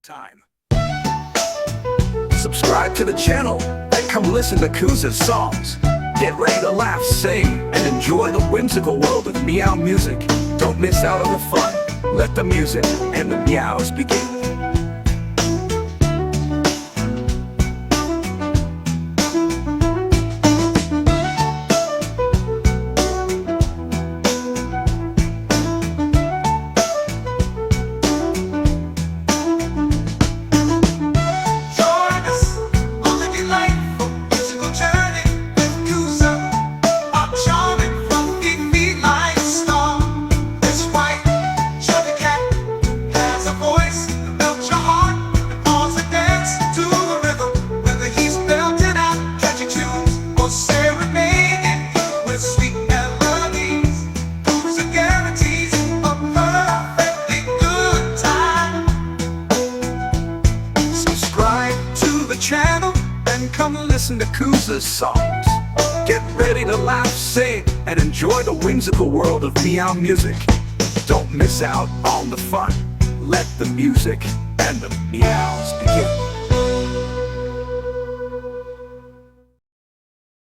time. Subscribe to the channel and come listen to KUZA's songs. Get ready to laugh, sing, and enjoy the whimsical world of MeowMusiX. Don't miss out on the fun. Let the music and the meows begin. Serenading with sweet melodies. KUZA guarantees a perfectly good time. Subscribe to the channel and come listen to KUZA's songs. Get ready to laugh, sing, and enjoy the whimsical world of MeowMusiX. Don't miss out on the fun. Let the music and the meows begin.